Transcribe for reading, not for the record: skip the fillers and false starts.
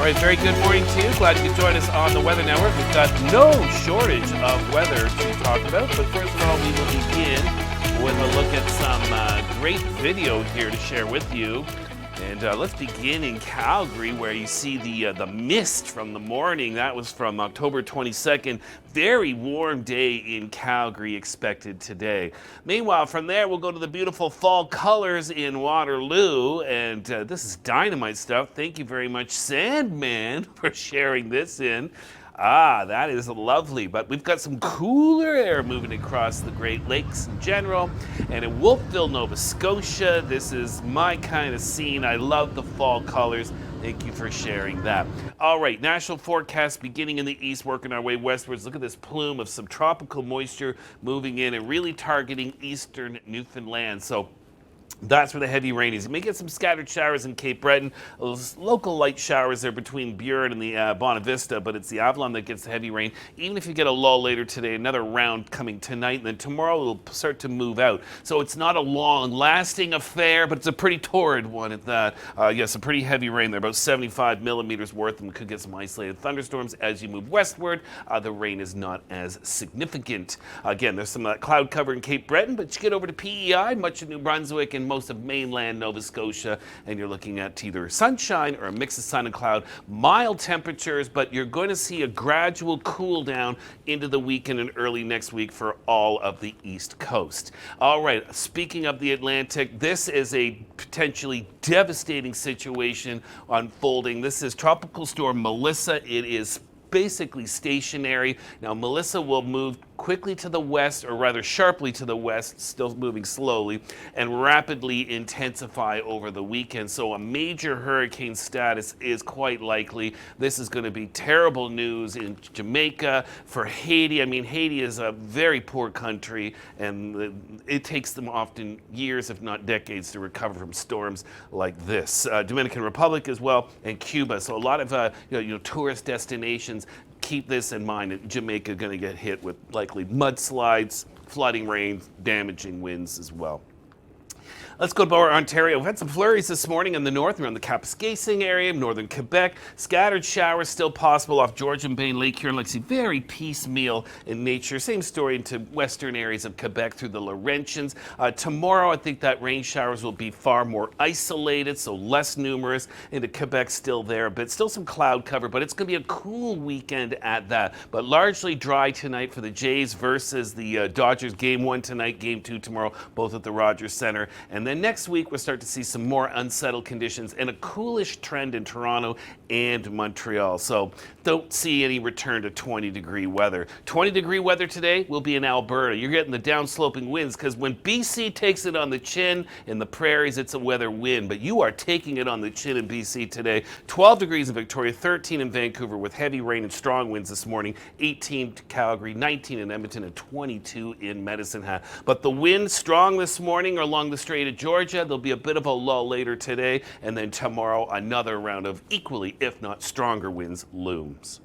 All right, very good morning to you. Glad you could join us on the Weather Network. We've got no shortage of weather to talk about, but first of all, we will begin with a look at some great video here to share with you. And let's begin in Calgary, where you see the mist from the morning. That was from October 22nd. Very warm day in Calgary expected today. Meanwhile, from there, we'll go to the beautiful fall colors in Waterloo. And this is dynamite stuff. Thank you very much, Sandman, for sharing this in. Ah, that is lovely, but we've got some cooler air moving across the Great Lakes in general, and in Wolfville, Nova Scotia, this is my kind of scene. I love the fall colors. Thank you for sharing that. All right, national forecast beginning in the east, working our way westwards. Look at this plume of subtropical moisture moving in and really targeting eastern Newfoundland. So that's where the heavy rain is. You may get some scattered showers in Cape Breton. Those local light showers there between Burin and the Bonavista, but it's the Avalon that gets the heavy rain. Even if you get a lull later today, another round coming tonight, and then tomorrow it'll start to move out. So it's not a long-lasting affair, but it's a pretty torrid one at that. Yes, a pretty heavy rain there, about 75 millimeters worth, and we could get some isolated thunderstorms as you move westward. The rain is not as significant. Again, there's some cloud cover in Cape Breton, but you get over to PEI, much of New Brunswick, and most of mainland Nova Scotia, and you're looking at either sunshine or a mix of sun and cloud. Mild temperatures, but you're going to see a gradual cool down into the weekend and early next week for all of the East Coast. All right, speaking of the Atlantic, this is a potentially devastating situation unfolding. This is Tropical Storm Melissa. It is basically stationary. Now, Melissa will move quickly to the west, or rather sharply to the west, still moving slowly, and rapidly intensify over the weekend. So a major hurricane status is quite likely. This is going to be terrible news in Jamaica, for Haiti. I mean, Haiti is a very poor country, and it takes them often years, if not decades, to recover from storms like this. Dominican Republic as well, and Cuba. So a lot of tourist destinations. Keep this in mind. Jamaica going to get hit with likely mudslides, flooding rain, damaging winds as well. Let's go to Ontario. We've had some flurries this morning in the north around the Kapuskasing area, northern Quebec. Scattered showers still possible off Georgian Bay, Lake Huron. Like, see, very piecemeal in nature. Same story into western areas of Quebec through the Laurentians. Tomorrow, I think that rain showers will be far more isolated, so less numerous. Into Quebec, still there, but still some cloud cover. But it's going to be a cool weekend at that. But largely dry tonight for the Jays versus the Dodgers. Game 1 tonight, Game 2 tomorrow, both at the Rogers Centre. And then next week, we'll start to see some more unsettled conditions and a coolish trend in Toronto and Montreal. So don't see any return to 20-degree weather. 20-degree weather today will be in Alberta. You're getting the downsloping winds because when BC takes it on the chin in the prairies, it's a weather win. But you are taking it on the chin in BC today. 12 degrees in Victoria, 13 in Vancouver with heavy rain and strong winds this morning. 18 to Calgary, 19 in Edmonton, and 22 in Medicine Hat. But the wind strong this morning along the Strait of Georgia. There'll be a bit of a lull later today, and then tomorrow another round of equally, if not stronger winds looms.